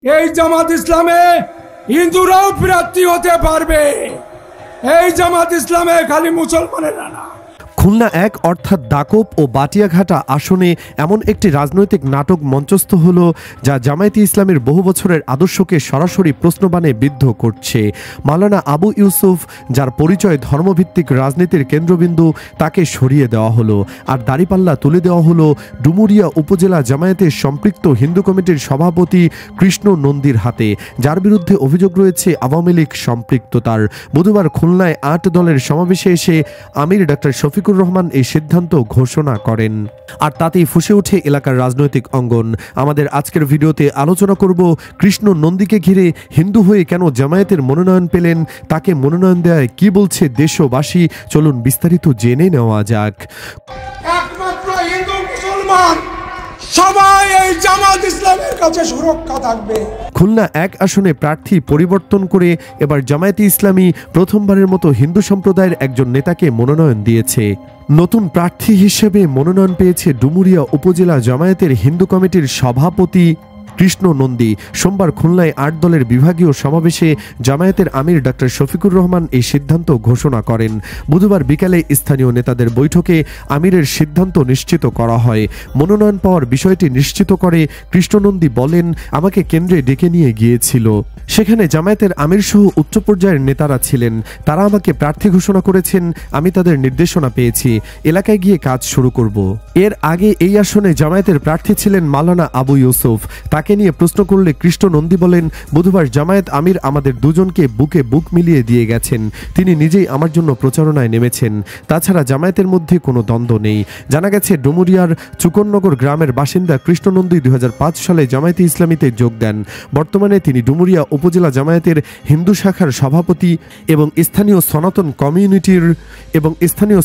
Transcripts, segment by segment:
এই জামাত ইসলামে হিন্দুরাও প্রার্থী হতে পারবে। এই জামাত ইসলামে খালি মুসলমানেরা না। খুলনা এক অর্থাৎ দাকব ও বাটিয়াঘাটা আসনে এমন একটি রাজনৈতিক নাটক মঞ্চস্থ হল যা জামায়াতে ইসলামের বহু বছরের আদর্শকে সরাসরি প্রশ্নবাণে বিদ্ধ করছে। মাওলানা আবু ইউসুফ, যার পরিচয় ধর্মভিত্তিক রাজনীতির কেন্দ্রবিন্দু, তাকে সরিয়ে দেওয়া হলো আর দাড়িপাল্লা তুলে দেওয়া হলো ডুমুরিয়া উপজেলা জামায়াতের সম্পৃক্ত হিন্দু কমিটির সভাপতি কৃষ্ণ নন্দীর হাতে, যার বিরুদ্ধে অভিযোগ রয়েছে আওয়ামী লীগ সম্পৃক্ততার। বুধবার খুলনায় ৮ দলের সমাবেশে এসে আমির ডাক্তার শফিকুর রহমান এই সিদ্ধান্ত ঘোষণা করেন, আর তাতেই ফুঁসে ওঠে এলাকার রাজনৈতিক অঙ্গন। আমাদের আজকের ভিডিওতে আলোচনা করব কৃষ্ণ নন্দীকে ঘিরে হিন্দু হয়ে কেন জামায়াতের মনোনয়ন পেলেন, তাকে মনোনয়ন দেয় কি বলছে দেশবাসী। চলুন বিস্তারিত জেনে নেওয়া যাক। একমাত্র হিন্দু মুসলমান সবাই এই জামাত ইসলামের কাছে সুরক্ষা থাকবে। খুলনা এক আসনে প্রার্থী পরিবর্তন করে এবার জামায়াতে ইসলামী প্রথমবারের মতো হিন্দু সম্প্রদায়ের একজন নেতাকে মনোনয়ন দিয়েছে। নতুন প্রার্থী হিসেবে মনোনয়ন পেয়েছে ডুমুরিয়া উপজেলা জামায়াতের হিন্দু কমিটির সভাপতি কৃষ্ণ নন্দী। সোমবার খুলনায় ৮ দলের বিভাগীয় সমাবেশে জামায়াতের আমির ডাক্তার শফিকুর রহমান এই সিদ্ধান্ত ঘোষণা করেন। বুধবার বিকালে স্থানীয় নেতাদের বৈঠকে আমিরের সিদ্ধান্ত নিশ্চিত করা হয়। মনোনয়ন পাওয়ার বিষয়টি নিশ্চিত করে কৃষ্ণ নন্দী বলেন, আমাকে কেন্দ্রে ডেকে নিয়ে গিয়েছিল। সেখানে জামায়াতের আমির সহ উচ্চ পর্যায়ের নেতারা ছিলেন। তারা আমাকে প্রার্থী ঘোষণা করেছেন, আমি তাদের নির্দেশনা পেয়েছি, এলাকায় গিয়ে কাজ শুরু করব। এর আগে এই আসনে জামায়াতের প্রার্থী ছিলেন মাওলানা আবু ইউসুফ। তাকে নিয়ে প্রশ্ন করলে কৃষ্ণ নন্দী বলেন, বুধবার জামায়াত আমির আমাদের দুজনকে বুকে বুক মিলিয়ে দিয়ে গেছেন, তিনি নিজেই আমার জন্য প্রচারণায় নেমেছেন। তাছাড়া জামায়াতের মধ্যে কোনো দ্বন্দ্ব নেই। জানা গেছে ডুমুরিয়ার চুকননগর গ্রামের বাসিন্দা কৃষ্ণ নন্দী 2005 সালে জামায়াতে ইসলামীতে যোগ দেন। বর্তমানে তিনি ডুমুরিয়া উপজেলা জামায়াতের হিন্দু শাখার সভাপতি এবং স্থানীয়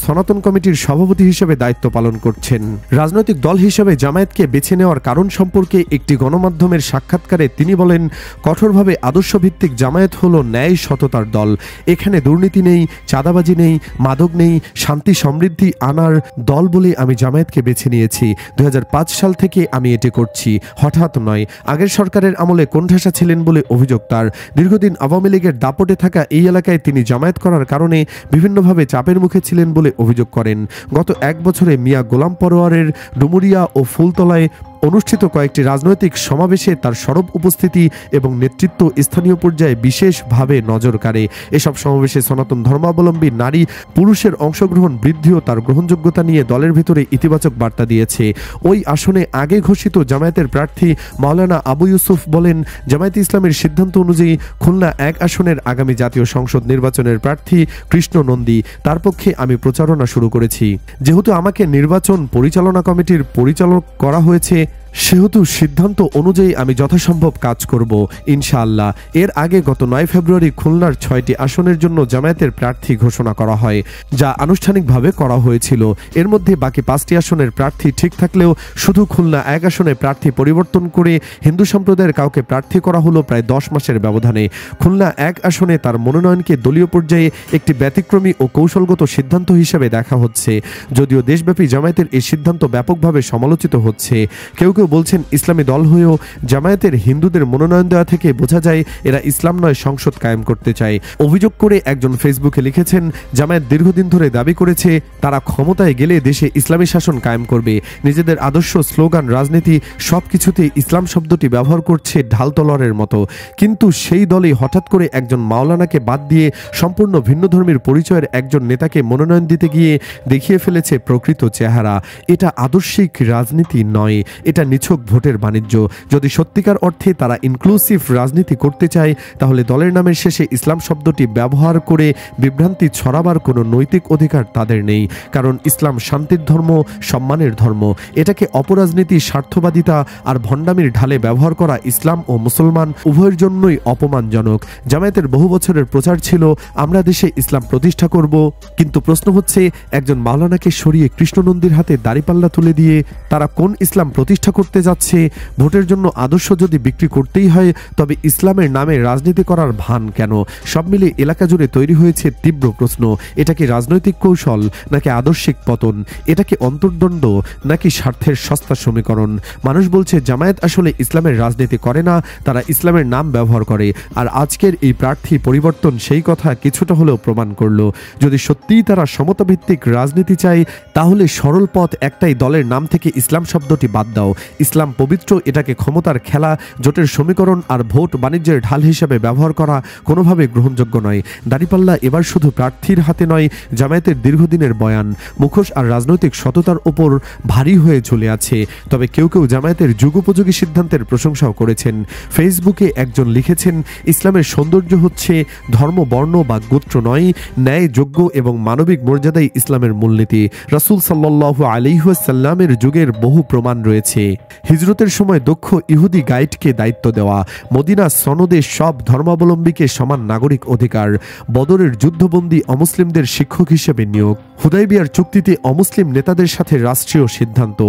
সনাতন কমিটির সভাপতি হিসেবে দায়িত্ব পালন করছেন। রাজনৈতিক দল হিসেবে জামায়াতকে বেছে নেওয়ার কারণ সম্পর্কে একটি গণমাধ্যমের সাক্ষাৎকারে তিনি বলেন, কঠোরভাবে আদর্শভিত্তিক জামায়াত হলো ন্যায় সততার দল। এখানে দুর্নীতি নেই, চাঁদাবাজি নেই, মাদক নেই, শান্তি সমৃদ্ধি আনার দল বলে আমি জামায়াতকে বেছে নিয়েছি। 2005 সাল থেকে আমি এটি করছি, হঠাৎ নয়। আগের সরকারের আমলে কোণঠাসা ছিলেন বলে অভিযোগ তার। দীর্ঘদিন আওয়ামী লীগের দাপটে থাকা এই এলাকায় তিনি জামায়াত করার কারণে বিভিন্নভাবে চাপের মুখে ছিলেন বলে অভিযোগ করেন। গত 1 বছরে মিয়া গোলাম পরোয়ারের ডুমুরিয়া ও ফুলতলায় অনুষ্ঠিত কয়েকটি রাজনৈতিক সমাবেশে তার সরব উপস্থিতি এবং নেতৃত্ব স্থানীয় পর্যায়ে বিশেষভাবে নজর কাড়ে। এসব সমাবেশে সনাতন ধর্মাবলম্বী নারী পুরুষের অংশগ্রহণ বৃদ্ধি ও তার গ্রহণযোগ্যতা নিয়ে দলের ভিতরে ইতিবাচক বার্তা দিয়েছে। ওই আসনে আগে ঘোষিত জামায়াতের প্রার্থী মাওলানা আবু ইউসুফ বলেন, জামায়াতে ইসলামের সিদ্ধান্ত অনুযায়ী খুলনা 1 আসনের আগামী জাতীয় সংসদ নির্বাচনের প্রার্থী কৃষ্ণ নন্দী, তার পক্ষে আমি প্রচারণা শুরু করেছি। যেহেতু আমাকে নির্বাচন পরিচালনা কমিটির পরিচালক করা হয়েছে, সেহেতু সিদ্ধান্ত অনুযায়ী আমি যথাসম্ভব কাজ করব ইনশাআল্লাহ। এর আগে গত 9 ফেব্রুয়ারি খুলনার 6টি আসনের জন্য জামায়াতের প্রার্থী ঘোষণা করা হয়, যা আনুষ্ঠানিকভাবে করা হয়েছিল। এর মধ্যে বাকি 5টি আসনের প্রার্থী ঠিক থাকলেও শুধু খুলনা 1 আসনে প্রার্থী পরিবর্তন করে হিন্দু সম্প্রদায়ের কাউকে প্রার্থী করা হলো প্রায় 10 মাসের ব্যবধানে। খুলনা 1 আসনে তার মনোনয়নকে দলীয় পর্যায়ে একটি ব্যতিক্রমী ও কৌশলগত সিদ্ধান্ত হিসেবে দেখা হচ্ছে। যদিও দেশব্যাপী জামায়াতের এই সিদ্ধান্ত ব্যাপকভাবে সমালোচিত হচ্ছে। কেউ কেউ বলছেন, ইসলামী দল হয়েও জামায়াতের হিন্দুদের মনোনয়ন দেওয়া থেকে বোঝা যায় এরা ইসলাম নয় সংসদ কায়েম করতে চায়। অভিযোগ করে একজন ফেসবুকে লিখেছেন, জামায়াত দীর্ঘদিন ধরে দাবি করেছে তারা ক্ষমতায় গেলে দেশে ইসলামী শাসন কায়েম করবে। নিজেদের আদর্শ, স্লোগান, রাজনীতি সবকিছুতে ইসলাম শব্দটি ব্যবহার করছে ঢাল তলোয়ারের মতো। কিন্তু সেই দলই হঠাৎ করে একজন মাওলানাকে বাদ দিয়ে সম্পূর্ণ ভিন্নধর্মীর পরিচয়ের একজন নেতাকে মনোনয়ন দিতে গিয়ে দেখিয়ে ফেলেছে প্রকৃত চেহারা। এটা আদর্শিক রাজনীতি নয়, এটা নিছক ভোটের বাণিজ্য। যদি সত্যিকার অর্থে তারা ইনক্লুসিভ রাজনীতি করতে চায়, তাহলে দলের নামের শেষে ইসলাম শব্দটি ব্যবহার করে বিভ্রান্তি ছড়াবার কোনো নৈতিক অধিকার তাদের নেই। কারণ ইসলাম শান্তির ধর্ম, সম্মানের ধর্ম। এটাকে অপরাজনীতি, স্বার্থবাদিতা আর ভণ্ডামির ঢালে ব্যবহার করা ইসলাম ও মুসলমান উভয়ের জন্যই অপমানজনক। জামায়াতের বহু বছরের প্রচার ছিল আমরা দেশে ইসলাম প্রতিষ্ঠা করব, কিন্তু প্রশ্ন হচ্ছে একজন মাওলানাকে সরিয়ে কৃষ্ণ নন্দীর হাতে দাড়িপাল্লা তুলে দিয়ে তারা কোন ইসলাম প্রতিষ্ঠা করতে যাচ্ছে। ভোটের জন্য আদর্শ যদি বিক্রি করতেই হয় তবে ইসলামের নামে রাজনীতি করার ভান কেন? সব মিলে এলাকা জুড়ে তৈরি হয়েছে তীব্র প্রশ্ন। এটা কি রাজনৈতিক কৌশল নাকি আদর্শিক পতন? এটা কি অন্তর্দ্বন্দ্ব নাকি স্বার্থের সস্তা সমীকরণ? মানুষ বলছে জামায়াত আসলে ইসলামের রাজনীতি করে না, তারা ইসলামের নাম ব্যবহার করে। আর আজকের এই প্রার্থী পরিবর্তন সেই কথা কিছুটা হলেও প্রমাণ করলো। যদি সত্যিই তারা সমতাভিত্তিক রাজনীতি চায় তাহলে সরল পথ একটাই, দলের নাম থেকে ইসলাম শব্দটি বাদ দাও। ইসলাম পবিত্র, এটাকে ক্ষমতার খেলা, জোটের সমীকরণ আর ভোট বাণিজ্যের ঢাল হিসেবে ব্যবহার করা কোনোভাবে গ্রহণযোগ্য নয়। দাঁড়িপাল্লা এবার শুধু প্রার্থীর হাতে নয়, জামায়াতের দীর্ঘদিনের বয়ান, মুখোশ আর রাজনৈতিক সততার উপর ভারী হয়ে চলে আছে। তবে কেউ কেউ জামায়াতের যুগোপযোগী সিদ্ধান্তের প্রশংসাও করেছেন। ফেসবুকে একজন লিখেছেন, ইসলামের সৌন্দর্য হচ্ছে ধর্ম, বর্ণ বা গোত্র নয়, ন্যায়, যোগ্য এবং মানবিক মর্যাদাই ইসলামের মূলনীতি। রাসূল সাল্লাল্লাহু আলাইহি ওয়াসাল্লামের যুগের বহু প্রমাণ রয়েছে। হিজরতের সময় দক্ষ ইহুদি গাইডকে দায়িত্ব দেওয়া, মদিনা সনদে সব ধর্মাবলম্বীকে সমান নাগরিক অধিকার, বদরের যুদ্ধবন্দী অমুসলিমদের শিক্ষক হিসেবে নিয়োগ, হুদাইবিয়ার চুক্তিতে অমুসলিম নেতাদের সাথে রাষ্ট্রীয় সিদ্ধান্ত,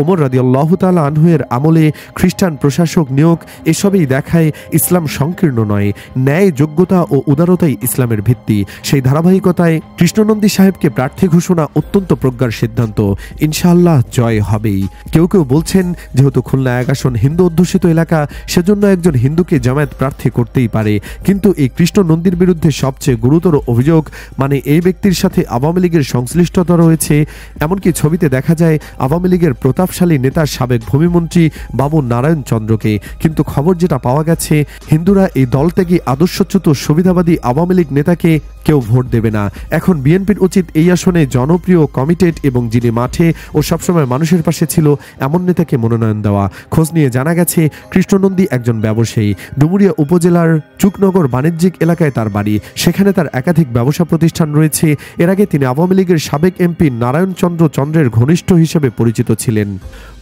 ওমর রাদিয়াল্লাহু তাআলা আনহু এর আমলে খ্রিস্টান প্রশাসক নিয়োগ, এসবই দেখায় ইসলাম সংকীর্ণ নয়, ন্যায়, যোগ্যতা ও উদারতাই ইসলামের ভিত্তি। সেই ধারাবাহিকতায় কৃষ্ণনন্দী সাহেবকে প্রার্থী ঘোষণা অত্যন্ত প্রজ্ঞার সিদ্ধান্ত। ইনশাআল্লাহ জয় হবেই। কেউ কেউ বলছেন, যেহেতু খুলনা 1 আসন হিন্দু অধ্যুষিত এলাকা, সেজন্য একজন হিন্দুকে জামায়াত প্রার্থী করতেই পারে। কিন্তু এই কৃষ্ণনন্দীর বিরুদ্ধে সবচেয়ে গুরুতর অভিযোগ, মানে এই ব্যক্তির সাথে আওয়ামী লীগের সংশ্লিষ্টতা রয়েছে। এমনকি ছবিতে দেখা যায় আওয়ামী লীগের প্রতাপশালী নেতা সাবেক ভূমিমন্ত্রী বাবু নারায়ণ চন্দ্রকে। কিন্তু খবর যেটা পাওয়া গেছে, হিন্দুরা এই দল থেকে আদর্শচ্যুত সুবিধাবাদী আওয়ামী লীগ নেতাকে কেউ ভোট দেবে না। এখন বিএনপির উচিত এই আসনে জনপ্রিয়, কমিটেড এবং যিনি মাঠে ও সবসময় মানুষের পাশে ছিল এমন নেতাকে মনোনয়ন দেওয়া। খোঁজ নিয়ে জানা গেছে কৃষ্ণনন্দী একজন ব্যবসায়ী। ডুমুরিয়া উপজেলার চুকনগর বাণিজ্যিক এলাকায় তার বাড়ি। সেখানে তার একাধিক ব্যবসা প্রতিষ্ঠান রয়েছে। এর আগে তিনি আওয়ামী লীগের সাবেক এমপি নারায়ণ চন্দ্রের ঘনিষ্ঠ হিসেবে পরিচিত ছিলেন।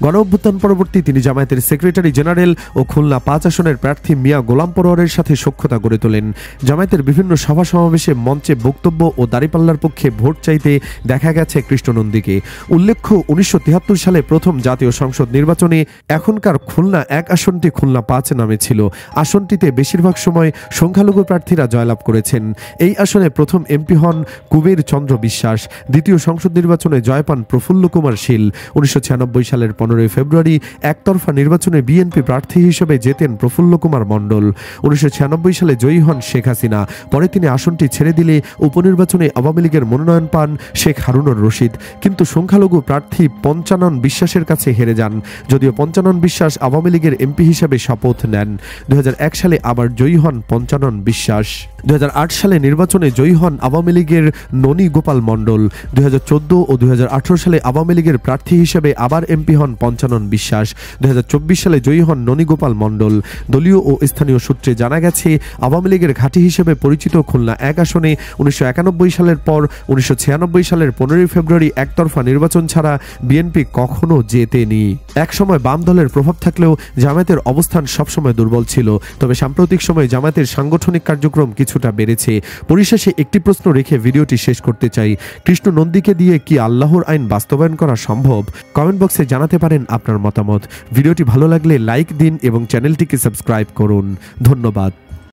গণ অভ্যুত্থান পরবর্তী তিনি জামায়াতের সেক্রেটারি জেনারেল ও খুলনা 5 আসনের প্রার্থী মিয়া গোলাম পরোয়ারের সাথে সখ্যতা গড়ে তোলেন। জামায়াতের বিভিন্ন সভা সমাবেশে, মঞ্চে বক্তব্য ও দাঁড়িপাল্লার পক্ষে ভোট চাইতে দেখা গেছে কৃষ্ণনন্দীকে। উল্লেখ্য, 1973 সালে প্রথম জাতীয় সংসদ নির্বাচনে এখনকার খুলনা 1 আসনটি খুলনা 5 নামে ছিল। আসনটিতে বেশিরভাগ সময় সংখ্যালঘু প্রার্থীরা জয়লাভ করেছেন। এই আসনে প্রথম এমপি হন কুবের চন্দ্র বিশ্বাস। দ্বিতীয় সংসদ নির্বাচনে জয় পান প্রফুল্ল কুমার শীল। 1996 সালের 15 ফেব্রুয়ারি একতরফা নির্বাচনে বিএনপি প্রার্থী হিসেবে জেতেন প্রফুল্ল কুমার মণ্ডল। 1996 সালে জয়ী হন শেখ হাসিনা। পরে তিনি আসনটি ছেড়ে দিলে উপনির্বাচনে আওয়ামী লীগের মনোনয়ন পান শেখ হারুনুর রশিদ। কিন্তু সংখ্যালঘু প্রার্থী পঞ্চানন বিশ্বাসের কাছে হেরে যান। যদিও পঞ্চানন বিশ্বাস আওয়ামী লীগের এমপি হিসেবে শপথ নেন। 2001 সালে আবার জয়ী হন পঞ্চানন বিশ্বাস। 2008 সালে নির্বাচনে জয়ী হন আওয়ামী লীগের ননী গোপাল মণ্ডল। 2014 ও 2018 সালে আওয়ামী লীগের প্রার্থী হিসেবে আবার এমপি হন পঞ্চানন বিশ্বাস। 2024 সালে জয়ী হন ননী গোপাল মণ্ডল। দলীয় ও স্থানীয় সূত্রে জানা গেছে, আওয়ামী লীগের ঘাঁটি হিসেবে পরিচিত খুলনা 1 আসনে 1991 সালের পর 1996 সালের 15 ফেব্রুয়ারি একতরফা নির্বাচন ছাড়া বিএনপি কখনো জেতেনি। একসময় বাম দলের প্রভাব থাকলেও জামায়াতের অবস্থান সবসময় দুর্বল ছিল। তবে সাম্প্রতিক সময়ে জামায়াতের সাংগঠনিক কার্যক্রম কিছুটা বেড়েছে। পরিশেষে একটি প্রশ্ন রেখে ভিডিওটি শেষ করতে চাই, কৃষ্ণনন্দীকে দিয়ে কি আল্লাহর আইন বাস্তবায়ন করা সম্ভব? কমেন্ট বক্সে জানাতে পারেন আপনার মতামত। ভিডিওটি ভালো লাগলে লাইক দিন এবং চ্যানেলটিকে সাবস্ক্রাইব করুন। ধন্যবাদ।